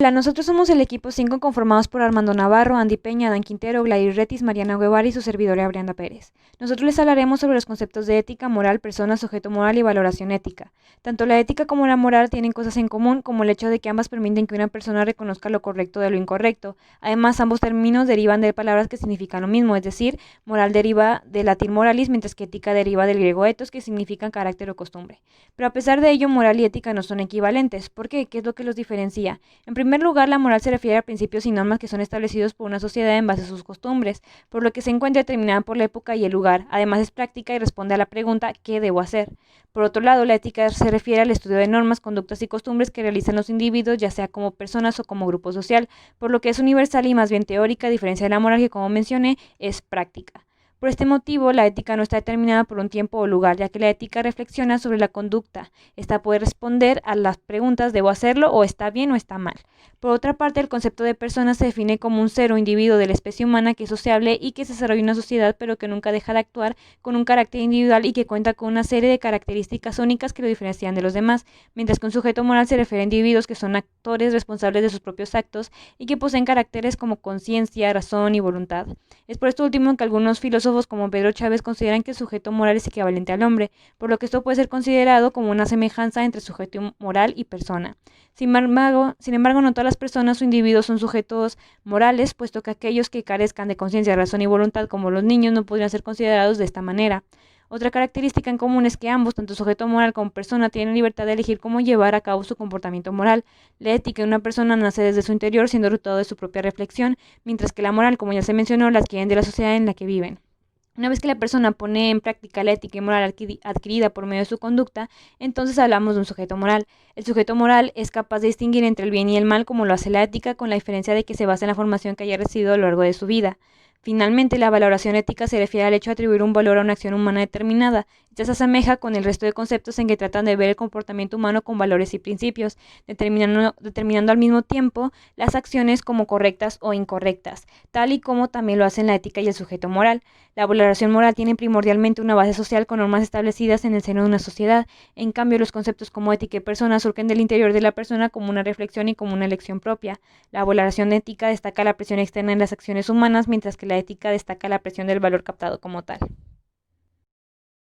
Hola, nosotros somos el equipo 5 conformados por Armando Navarro, Andy Peña, Dan Quintero, Gladys Retis, Mariana Guevara y su servidora Brianda Pérez. Nosotros les hablaremos sobre los conceptos de ética, moral, persona, sujeto moral y valoración ética. Tanto la ética como la moral tienen cosas en común, como el hecho de que ambas permiten que una persona reconozca lo correcto de lo incorrecto. Además, ambos términos derivan de palabras que significan lo mismo, es decir, moral deriva del latín moralis, mientras que ética deriva del griego ethos, que significa carácter o costumbre. Pero a pesar de ello, moral y ética no son equivalentes. ¿Por qué? ¿Qué es lo que los diferencia? En primer lugar, la moral se refiere a principios y normas que son establecidos por una sociedad en base a sus costumbres, por lo que se encuentra determinada por la época y el lugar. Además, es práctica y responde a la pregunta ¿qué debo hacer? Por otro lado, la ética se refiere al estudio de normas, conductas y costumbres que realizan los individuos, ya sea como personas o como grupo social, por lo que es universal y más bien teórica, a diferencia de la moral que, como mencioné, es práctica. Por este motivo, la ética no está determinada por un tiempo o lugar, ya que la ética reflexiona sobre la conducta. Esta puede responder a las preguntas ¿debo hacerlo? O ¿está bien o está mal? Por otra parte, el concepto de persona se define como un ser o individuo de la especie humana que es sociable y que se desarrolla en una sociedad, pero que nunca deja de actuar con un carácter individual y que cuenta con una serie de características únicas que lo diferencian de los demás, mientras que un sujeto moral se refiere a individuos que son actores responsables de sus propios actos y que poseen caracteres como conciencia, razón y voluntad. Es por esto último que algunos filósofos como Pedro Chávez consideran que el sujeto moral es equivalente al hombre, por lo que esto puede ser considerado como una semejanza entre sujeto moral y persona. Sin embargo, no todas las personas o individuos son sujetos morales, puesto que aquellos que carezcan de conciencia, razón y voluntad, como los niños, no podrían ser considerados de esta manera. Otra característica en común es que ambos, tanto sujeto moral como persona, tienen libertad de elegir cómo llevar a cabo su comportamiento moral. La ética de una persona nace desde su interior, siendo resultado de su propia reflexión, mientras que la moral, como ya se mencionó, la adquieren de la sociedad en la que viven. Una vez que la persona pone en práctica la ética y moral adquirida por medio de su conducta, entonces hablamos de un sujeto moral. El sujeto moral es capaz de distinguir entre el bien y el mal, como lo hace la ética, con la diferencia de que se basa en la formación que haya recibido a lo largo de su vida. Finalmente, la valoración ética se refiere al hecho de atribuir un valor a una acción humana determinada. Esta se asemeja con el resto de conceptos en que tratan de ver el comportamiento humano con valores y principios, determinando al mismo tiempo las acciones como correctas o incorrectas, tal y como también lo hacen la ética y el sujeto moral. La valoración moral tiene primordialmente una base social con normas establecidas en el seno de una sociedad. En cambio, los conceptos como ética y persona surgen del interior de la persona como una reflexión y como una elección propia. La valoración ética destaca la presión externa en las acciones humanas, mientras que la ética destaca la presión del valor captado como tal.